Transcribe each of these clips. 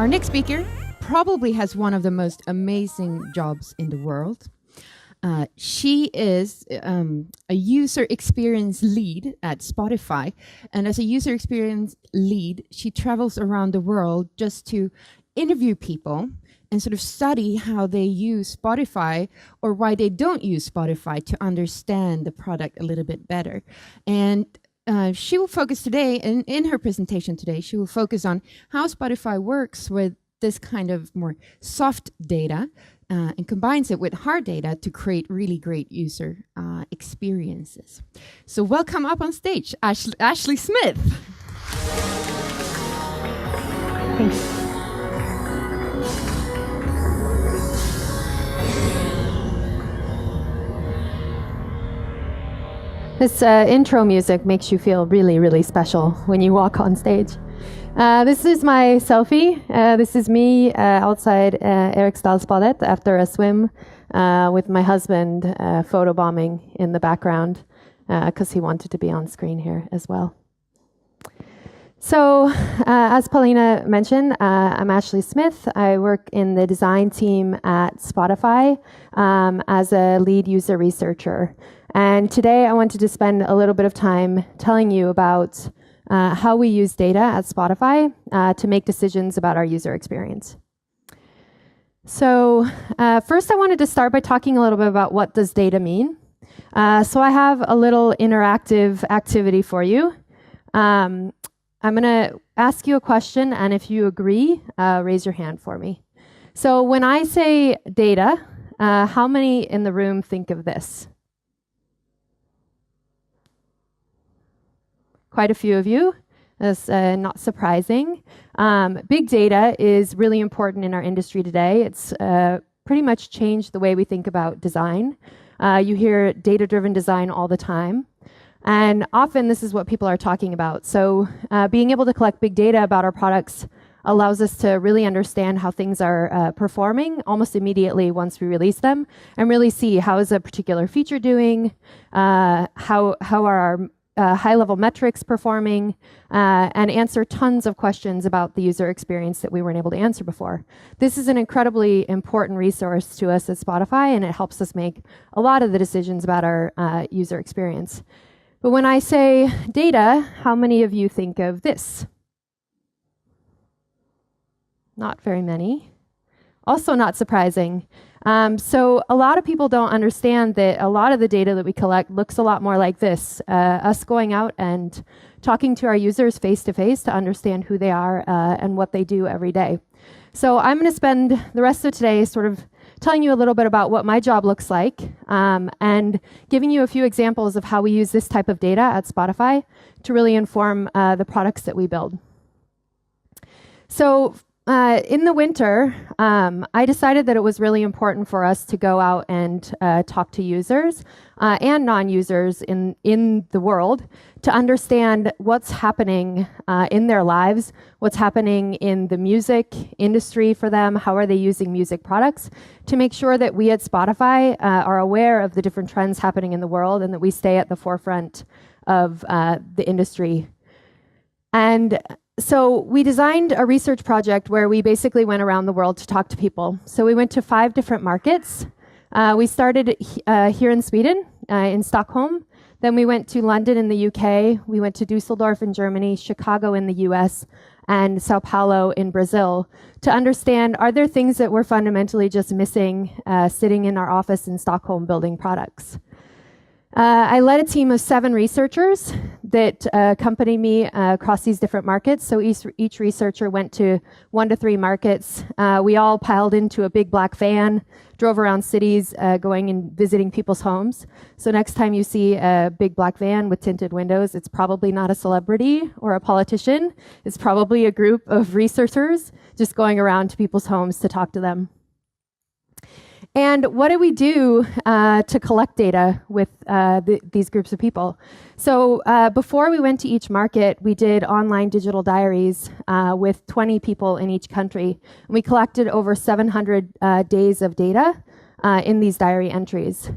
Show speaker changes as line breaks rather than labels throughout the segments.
Our next speaker probably has one of the most amazing jobs in the world. She is a user experience lead at Spotify. And as a user experience lead, she travels around the world just to interview people and sort of study how they use Spotify or why they don't use Spotify to understand the product a little bit better. And she will focus today, in her presentation today, she will focus on how Spotify works with this kind of more soft data and combines it with hard data to create really great user experiences. So welcome up on stage, Ashley Smith.
Thanks. This intro music makes you feel really, really special when you walk on stage. This is my selfie. This is me outside Eriksdalsbadet after a swim with my husband photobombing in the background because he wanted to be on screen here as well. So, as Paulina mentioned, I'm Ashley Smith. I work in the design team at Spotify as a lead user researcher. And today I wanted to spend a little bit of time telling you about how we use data at Spotify to make decisions about our user experience. So first I wanted to start by talking a little bit about what does data mean. So I have a little interactive activity for you. I'm going to ask you a question, and if you agree, raise your hand for me. So when I say data, how many in the room think of this? Quite a few of you. That's not surprising. Big data is really important in our industry today. It's pretty much changed the way we think about design. You hear data-driven design all the time. And often this is what people are talking about. So being able to collect big data about our products allows us to really understand how things are performing almost immediately once we release them, and really see how is a particular feature doing, how are our high-level metrics performing, and answer tons of questions about the user experience that we weren't able to answer before. This is an incredibly important resource to us at Spotify, and it helps us make a lot of the decisions about our user experience. But when I say data, how many of you think of this? Not very many. Also not surprising. So a lot of people don't understand that a lot of the data that we collect looks a lot more like this, us going out and talking to our users face-to-face to understand who they are and what they do every day. So I'm going to spend the rest of today sort of telling you a little bit about what my job looks like and giving you a few examples of how we use this type of data at Spotify to really inform the products that we build. So in the winter, I decided that it was really important for us to go out and talk to users and non-users in the world to understand what's happening in their lives, what's happening in the music industry for them, how are they using music products, to make sure that we at Spotify are aware of the different trends happening in the world and that we stay at the forefront of the industry. And so we designed a research project where we basically went around the world to talk to people. So we went to 5 different markets. We started here in Sweden, in Stockholm. Then we went to London in the UK. We went to Dusseldorf in Germany, Chicago in the US, and Sao Paulo in Brazil to understand, are there things that we're fundamentally just missing sitting in our office in Stockholm building products? I led a team of 7 researchers that accompanied me across these different markets. So each researcher went to 1 to 3 markets. We all piled into a big black van, drove around cities, going and visiting people's homes. So next time you see a big black van with tinted windows, it's probably not a celebrity or a politician. It's probably a group of researchers just going around to people's homes to talk to them. And what do we do to collect data with these groups of people? So before we went to each market, we did online digital diaries with 20 people in each country. We collected over 700 days of data in these diary entries.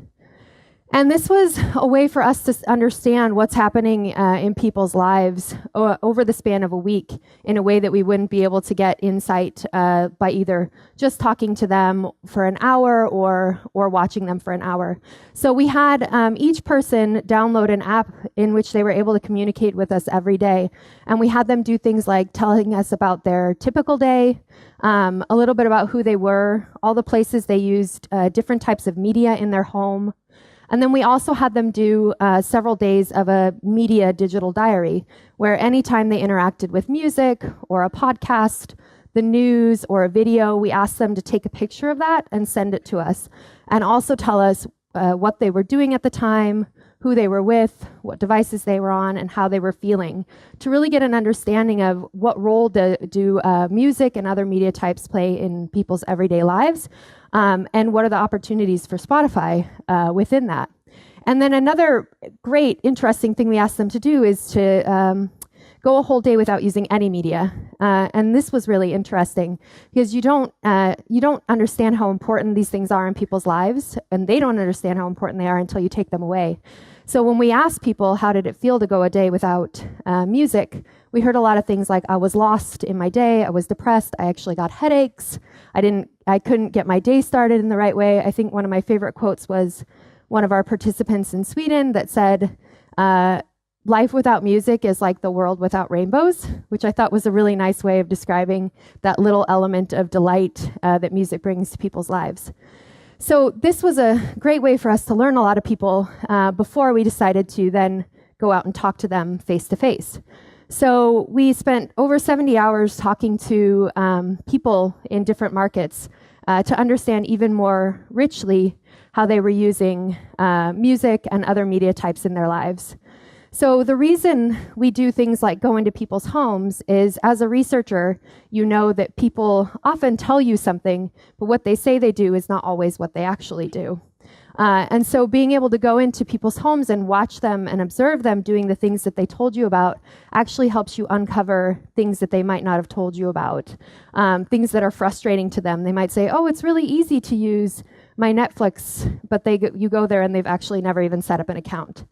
And this was a way for us to understand what's happening in people's lives over the span of a week in a way that we wouldn't be able to get insight by either just talking to them for an hour or watching them for an hour. So we had each person download an app in which they were able to communicate with us every day. And we had them do things like telling us about their typical day, a little bit about who they were, all the places they used, different types of media in their home. And then we also had them do several days of a media digital diary, where anytime they interacted with music or a podcast, the news, or a video, we asked them to take a picture of that and send it to us, and also tell us what they were doing at the time, who they were with, what devices they were on, and how they were feeling, to really get an understanding of what role do music and other media types play in people's everyday lives, and what are the opportunities for Spotify within that. And then another great, interesting thing we asked them to do is to go a whole day without using any media. And this was really interesting because you don't understand how important these things are in people's lives, and they don't understand how important they are until you take them away. So when we asked people, how did it feel to go a day without music, we heard a lot of things like, I was lost in my day, I was depressed, I actually got headaches, I couldn't get my day started in the right way. I think one of my favorite quotes was one of our participants in Sweden that said, life without music is like the world without rainbows, which I thought was a really nice way of describing that little element of delight that music brings to people's lives. So this was a great way for us to learn a lot of people before we decided to then go out and talk to them face to face. So we spent over 70 hours talking to people in different markets to understand even more richly how they were using music and other media types in their lives. So the reason we do things like go into people's homes is, as a researcher, you know that people often tell you something, but what they say they do is not always what they actually do. And so being able to go into people's homes and watch them and observe them doing the things that they told you about actually helps you uncover things that they might not have told you about, things that are frustrating to them. They might say, oh, it's really easy to use my Netflix, but you go there and they've actually never even set up an account.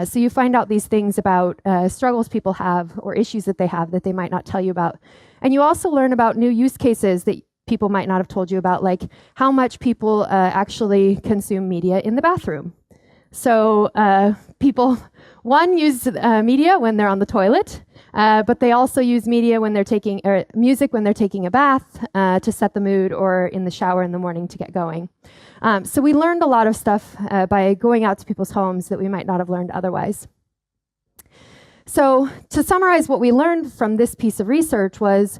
So you find out these things about struggles people have or issues that they have that they might not tell you about. And you also learn about new use cases that people might not have told you about, like how much people actually consume media in the bathroom. So people, one, use media when they're on the toilet, but they also use media when they're taking, or music when they're taking a bath to set the mood, or in the shower in the morning to get going. So we learned a lot of stuff by going out to people's homes that we might not have learned otherwise. So to summarize, what we learned from this piece of research was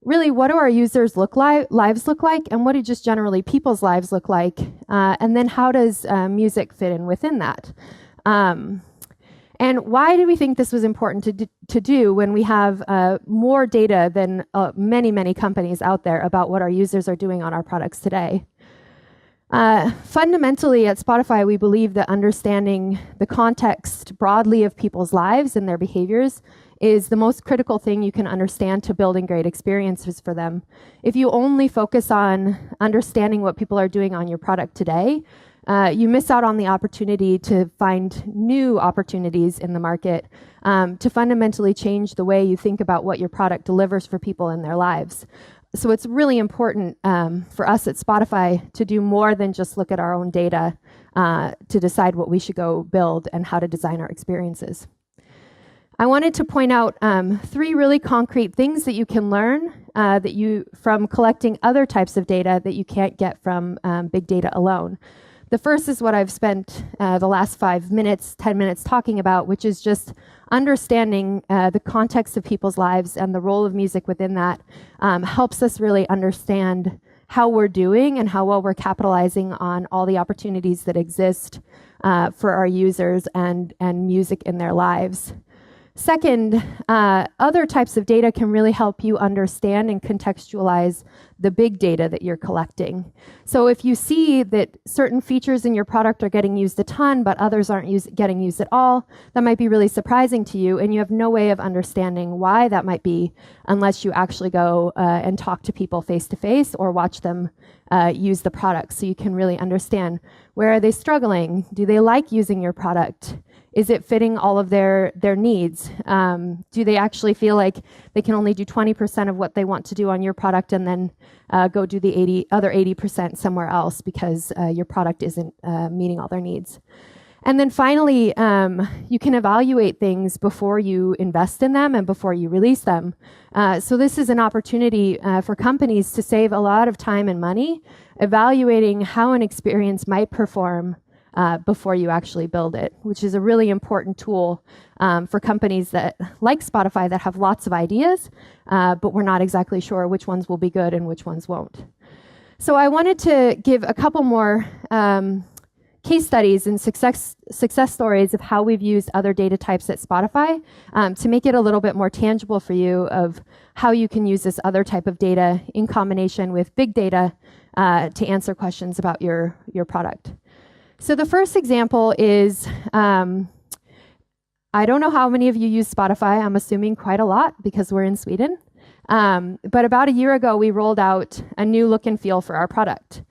really, what do our users lives look like, and what do just generally people's lives look like, and then how does music fit in within that? And why do we think this was important to do when we have more data than many companies out there about what our users are doing on our products today? Fundamentally, at Spotify, we believe that understanding the context broadly of people's lives and their behaviors is the most critical thing you can understand to building great experiences for them. If you only focus on understanding what people are doing on your product today, you miss out on the opportunity to find new opportunities in the market, to fundamentally change the way you think about what your product delivers for people in their lives. So it's really important for us at Spotify to do more than just look at our own data to decide what we should go build and how to design our experiences. I wanted to point out 3 really concrete things that you can learn from collecting other types of data that you can't get from big data alone. The first is what I've spent the last 10 minutes talking about, which is just understanding the context of people's lives and the role of music within that helps us really understand how we're doing and how well we're capitalizing on all the opportunities that exist for our users and music in their lives. Second, other types of data can really help you understand and contextualize the big data that you're collecting. So if you see that certain features in your product are getting used a ton, but others aren't getting used at all, that might be really surprising to you, and you have no way of understanding why that might be unless you actually go and talk to people face to face or watch them use the product, so you can really understand, where are they struggling? Do they like using your product? Is it fitting all of their needs? Do they actually feel like they can only do 20% of what they want to do on your product and then go do the other 80% somewhere else because your product isn't meeting all their needs? And then finally, you can evaluate things before you invest in them and before you release them. So this is an opportunity for companies to save a lot of time and money evaluating how an experience might perform before you actually build it, which is a really important tool for companies that, like Spotify, that have lots of ideas, but we're not exactly sure which ones will be good and which ones won't. So I wanted to give a couple more case studies and success stories of how we've used other data types at Spotify to make it a little bit more tangible for you of how you can use this other type of data in combination with big data to answer questions about your product. So the first example is, I don't know how many of you use Spotify. I'm assuming quite a lot because we're in Sweden. But about a year ago, we rolled out a new look and feel for our product.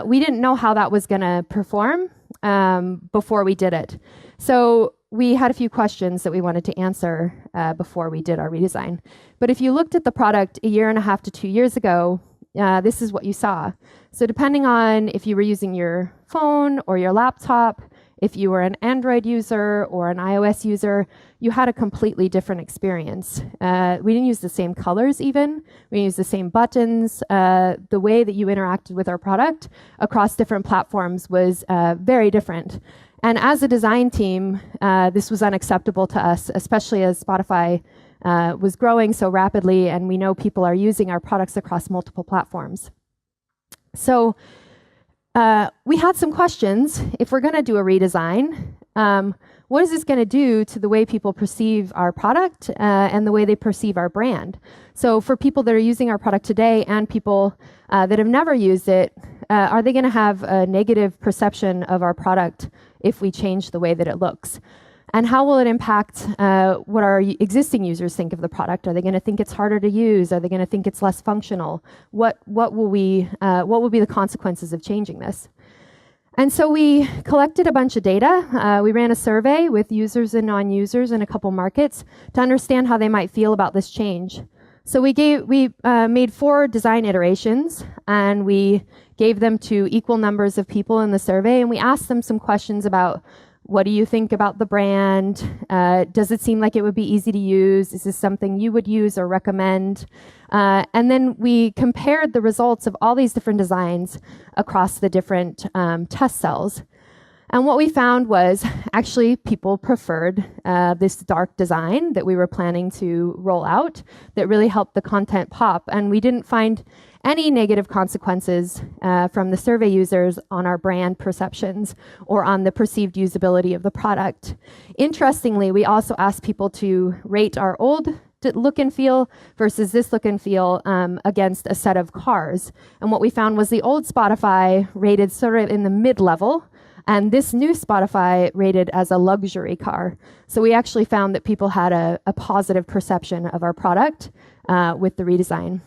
We didn't know how that was going to perform before we did it. So we had a few questions that we wanted to answer before we did our redesign. But if you looked at the product a year and a half to 2 years ago, this is what you saw. So depending on if you were using your phone or your laptop, if you were an Android user or an iOS user, you had a completely different experience. We didn't use the same colors even. We used the same buttons. The way that you interacted with our product across different platforms was very different. And as a design team, this was unacceptable to us, especially as Spotify was growing so rapidly, and we know people are using our products across multiple platforms. So we had some questions. If we're going to do a redesign, what is this going to do to the way people perceive our product and the way they perceive our brand? So for people that are using our product today and people that have never used it, are they going to have a negative perception of our product if we change the way that it looks? And how will it impact what our existing users think of the product? Are they going to think it's harder to use? Are they going to think it's less functional? What will be the consequences of changing this? And so we collected a bunch of data. We ran a survey with users and non-users in a couple markets to understand how they might feel about this change. So we made 4 design iterations, and we gave them to equal numbers of people in the survey, and we asked them some questions about, what do you think about the brand? Does it seem like it would be easy to use? Is this something you would use or recommend? And then we compared the results of all these different designs across the different test cells. And what we found was actually people preferred this dark design that we were planning to roll out that really helped the content pop. And we didn't find any negative consequences from the survey users on our brand perceptions or on the perceived usability of the product. Interestingly, we also asked people to rate our old look and feel versus this look and feel against a set of cars. And what we found was the old Spotify rated sort of in the mid-level, and this new Spotify rated as a luxury car. So we actually found that people had a positive perception of our product with the redesign.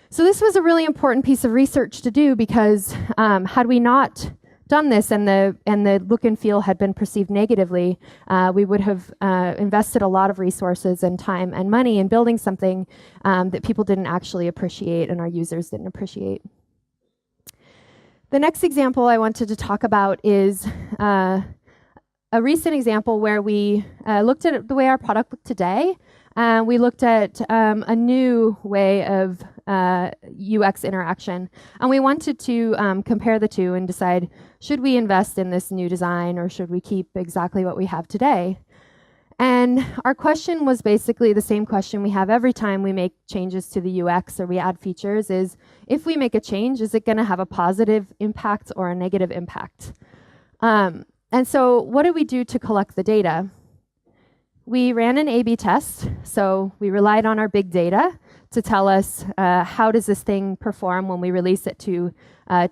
So this was a really important piece of research to do because had we not done this and the look and feel had been perceived negatively, we would have invested a lot of resources and time and money in building something that people didn't actually appreciate and our users didn't appreciate. The next example I wanted to talk about is a recent example where we looked at the way our product looked today. We looked at a new way of UX interaction, and we wanted to compare the two and decide, should we invest in this new design or should we keep exactly what we have today? And our question was basically the same question we have every time we make changes to the UX or we add features is, if we make a change, is it going to have a positive impact or a negative impact? And so what do we do to collect the data? we ran an A/B test. So we relied on our big data to tell us how does this thing perform when we release it to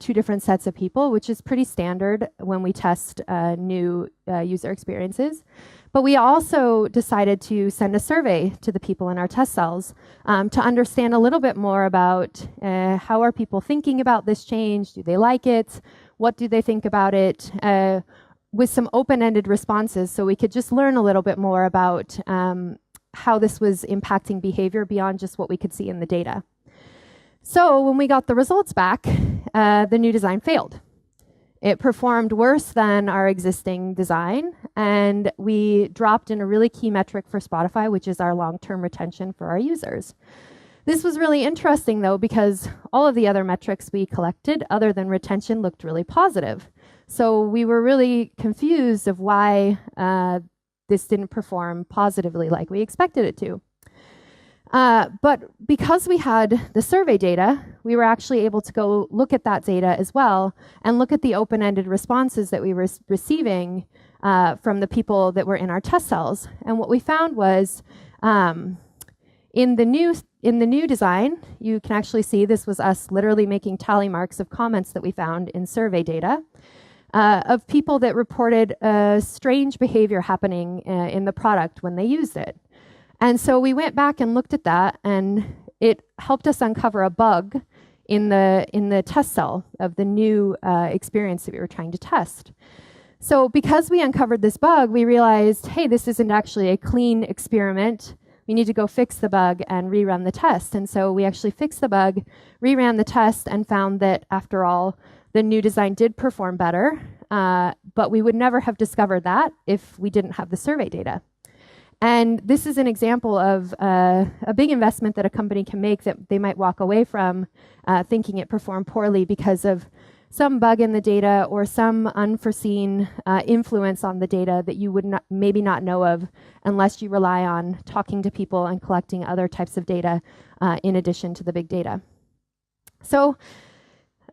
two different sets of people, which is pretty standard when we test new user experiences. But we also decided to send a survey to the people in our test cells to understand a little bit more about how are people thinking about this change? Do they like it? What do they think about it? With some open-ended responses, so we could just learn a little bit more about how this was impacting behavior beyond just what we could see in the data. So when we got the results back, the new design failed. It performed worse than our existing design, and we dropped in a really key metric for Spotify, which is our long-term retention for our users. This was really interesting, though, because all of the other metrics we collected, other than retention, looked really positive. So we were really confused of why this didn't perform positively like we expected it to. But because we had the survey data, we were actually able to go look at that data as well and look at the open-ended responses that we were receiving from the people that were in our test cells. And what we found was in the new design, you can actually see this was us literally making tally marks of comments that we found in survey data of people that reported strange behavior happening in the product when they used it. And so we went back and looked at that, and it helped us uncover a bug in the test cell of the new experience that we were trying to test. So because we uncovered this bug, we realized, hey, this isn't actually a clean experiment. We need to go fix the bug and rerun the test. And so we actually fixed the bug, reran the test, and found that, after all, the new design did perform better, but we would never have discovered that if we didn't have the survey data. And this is an example of a big investment that a company can make that they might walk away from thinking it performed poorly because of some bug in the data or some unforeseen influence on the data that you would maybe not know of unless you rely on talking to people and collecting other types of data in addition to the big data. So,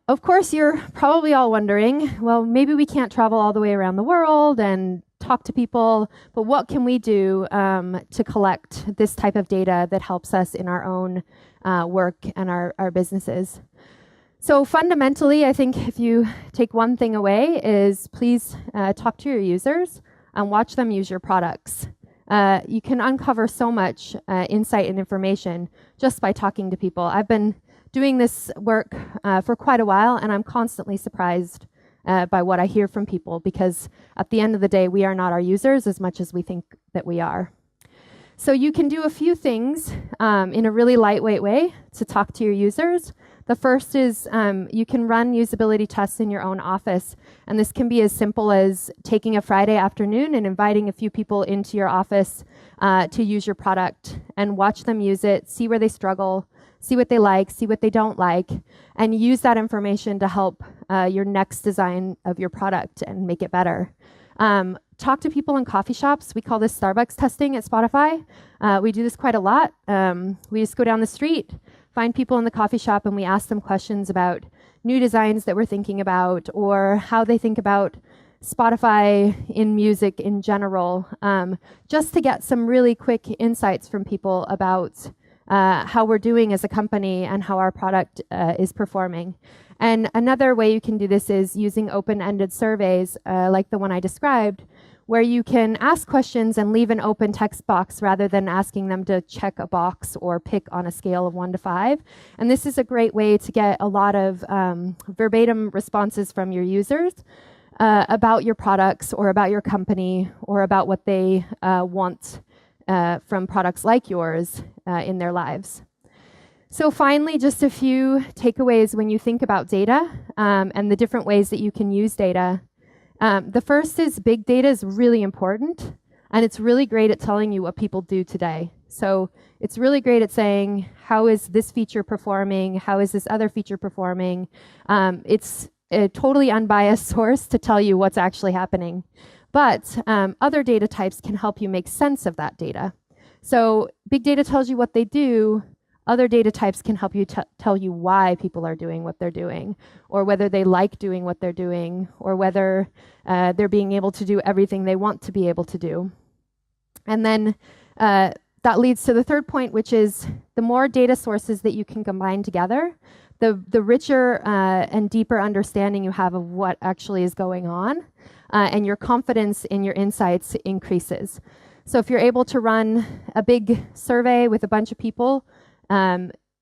of course, you're probably all wondering, well, maybe we can't travel all the way around the world and talk to people, but what can we do to collect this type of data that helps us in our own work and our businesses? So fundamentally, I think if you take one thing away is please talk to your users and watch them use your products. You can uncover so much insight and information just by talking to people. I've been doing this work for quite a while, and I'm constantly surprised by what I hear from people, because at the end of the day, we are not our users as much as we think that we are. So you can do a few things in a really lightweight way to talk to your users. The first is you can run usability tests in your own office, and this can be as simple as taking a Friday afternoon and inviting a few people into your office to use your product and watch them use it, see where they struggle, see what they like, see what they don't like, and use that information to help your next design of your product and make it better. Talk to people in coffee shops. We call this Starbucks testing at Spotify. We do this quite a lot. We just go down the street, find people in the coffee shop, and we ask them questions about new designs that we're thinking about, or how they think about Spotify in music in general, just to get some really quick insights from people about how we're doing as a company and how our product is performing. And another way you can do this is using open-ended surveys like the one I described, where you can ask questions and leave an open text box rather than asking them to check a box or pick on a scale of 1 to 5. And this is a great way to get a lot of verbatim responses from your users about your products or about your company or about what they want from products like yours in their lives. So finally, just a few takeaways when you think about data and the different ways that you can use data. The first is big data is really important, and it's really great at telling you what people do today. So it's really great at saying, how is this feature performing? How is this other feature performing? It's a totally unbiased source to tell you what's actually happening. But other data types can help you make sense of that data. So big data tells you what they do. Other data types can help you tell you why people are doing what they're doing, or whether they like doing what they're doing, or whether they're being able to do everything they want to be able to do. And then that leads to the third point, which is the more data sources that you can combine together, the richer and deeper understanding you have of what actually is going on, and your confidence in your insights increases. So if you're able to run a big survey with a bunch of people,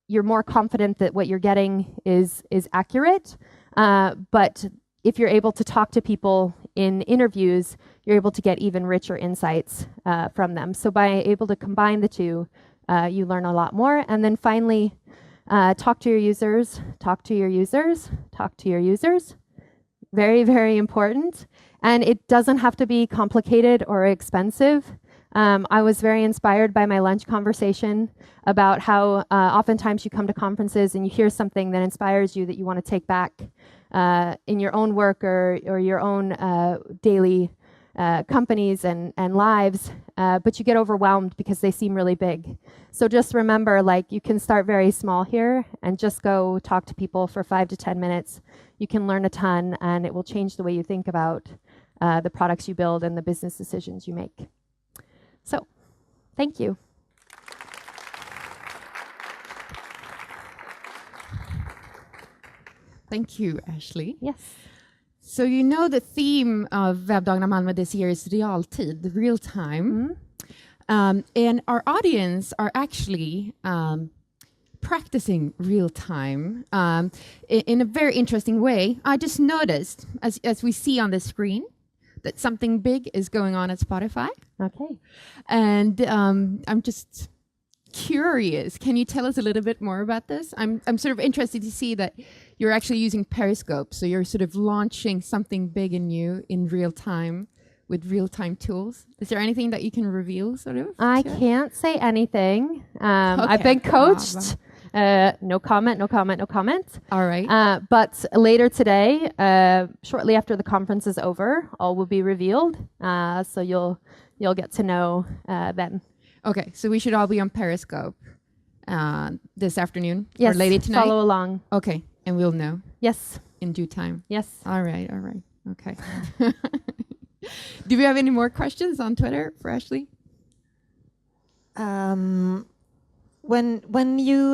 you're more confident that what you're getting is accurate. But if you're able to talk to people in interviews, you're able to get even richer insights from them. So by able to combine the two, you learn a lot more. And then finally, talk to your users, talk to your users, talk to your users. Very, very important. And it doesn't have to be complicated or expensive. I was very inspired by my lunch conversation about how oftentimes you come to conferences and you hear something that inspires you that you want to take back in your own work or your own daily companies and lives, but you get overwhelmed because they seem really big. So just remember, like, you can start very small here and just go talk to people for 5 to 10 minutes. You can learn a ton, and it will change the way you think about the products you build and the business decisions you make. So, thank you.
Thank you, Ashley.
Yes.
So you know the theme of Webbdagarna Malmö this year is realtid, the real time. And our audience are actually practicing real time in a very interesting way. I just noticed, as we see on the screen, that something big is going on at Spotify.
Okay.
And I'm just curious. Can you tell us a little bit more about this? I'm sort of interested to see that you're actually using Periscope. So you're sort of launching something big and new in real time with real-time tools. Is there anything that you can reveal, sort of?
I can't say anything. I've been coached. No comment, no comment, no comment.
All right.
But later today, shortly after the conference is over, all will be revealed. So you'll get to know then.
Okay, so we should all be on Periscope this afternoon
Yes,
or later tonight?
follow along.
Okay, and we'll know
Yes.
in due time.
Yes.
All right. Okay. Do we have any more questions on Twitter for Ashley?
When you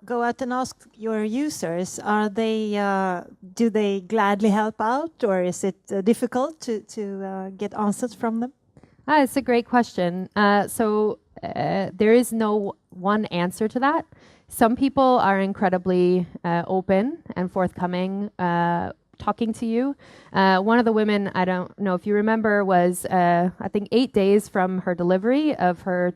go out and ask your users, do they gladly help out, or is it difficult to get answers from them?
It's a great question. So there is no one answer to that. Some people are incredibly open and forthcoming, talking to you. One of the women, I don't know if you remember, was I think 8 days from her delivery of her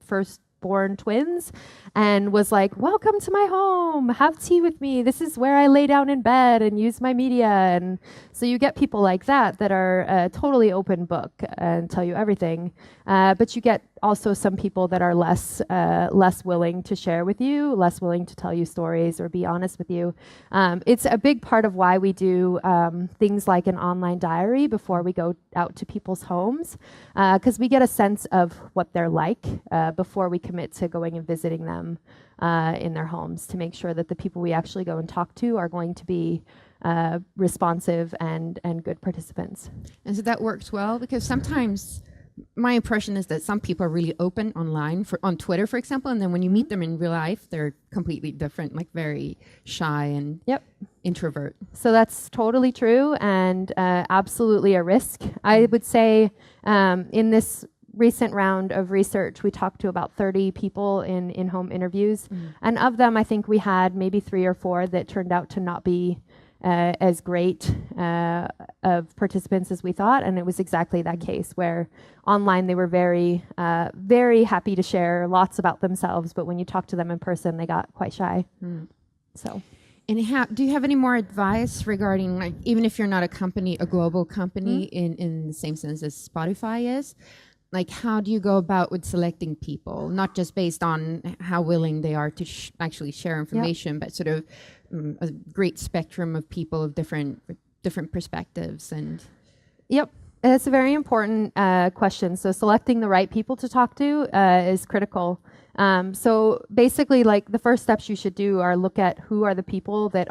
firstborn twins, and was like, "Welcome to my home, have tea with me. This is where I lay down in bed and use my media." And so you get people like that are totally open book and tell you everything. But you get also some people that are less willing to share with you, less willing to tell you stories or be honest with you. It's a big part of why we do things like an online diary before we go out to people's homes, because we get a sense of what they're like before we commit to going and visiting them in their homes, to make sure that the people we actually go and talk to are going to be responsive and good participants.
And so that works well, because sometimes my impression is that some people are really open online, on Twitter, for example, and then when you meet them in real life, they're completely different, like very shy and introvert.
So that's totally true, and absolutely a risk. I would say in this recent round of research, we talked to about 30 people in in-home interviews, and of them, I think we had maybe 3 or 4 that turned out to not be as great of participants as we thought. And it was exactly that case where online they were very, very happy to share lots about themselves, but when you talk to them in person, they got quite shy. So.
And do you have any more advice regarding, like, even if you're not a company, a global company in the same sense as Spotify is, like, how do you go about with selecting people, not just based on how willing they are to actually share information, but sort of a great spectrum of people of different perspectives? And
It's a very important question. So selecting the right people to talk to is critical. So basically, like, the first steps you should do are look at who are the people that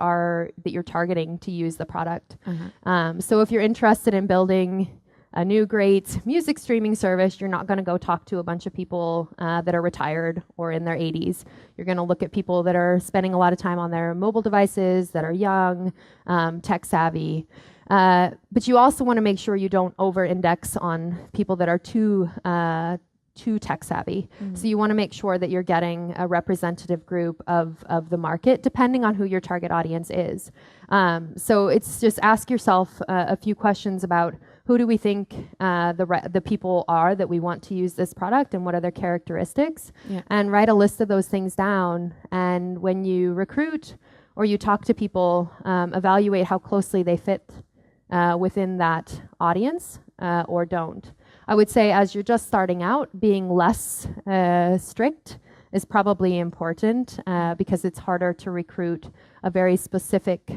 you're targeting to use the product. So if you're interested in building a new great music streaming service, you're not going to go talk to a bunch of people that are retired or in their 80s. You're going to look at people that are spending a lot of time on their mobile devices, that are young, tech savvy. But you also want to make sure you don't over-index on people that are too tech savvy. So you want to make sure that you're getting a representative group of the market, depending on who your target audience is. So it's just ask yourself a few questions about who do we think the people are that we want to use this product, and what are their characteristics, and write a list of those things down. And when you recruit or you talk to people, evaluate how closely they fit within that audience or don't. I would say as you're just starting out, being less strict is probably important because it's harder to recruit a very specific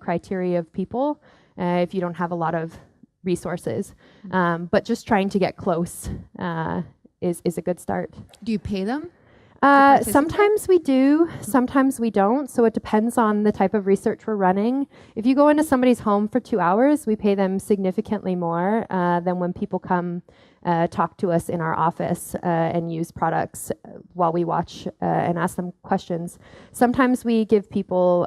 criteria of people if you don't have a lot of resources. But just trying to get close is a good start.
Do you pay them?
Sometimes we do, sometimes we don't. So it depends on the type of research we're running. If you go into somebody's home for 2 hours, we pay them significantly more than when people come talk to us in our office and use products while we watch and ask them questions. Sometimes we give people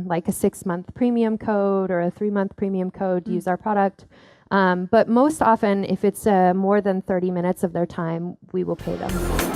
like a 6-month premium code or a 3-month premium code to use our product. But most often, if it's more than 30 minutes of their time, we will pay them.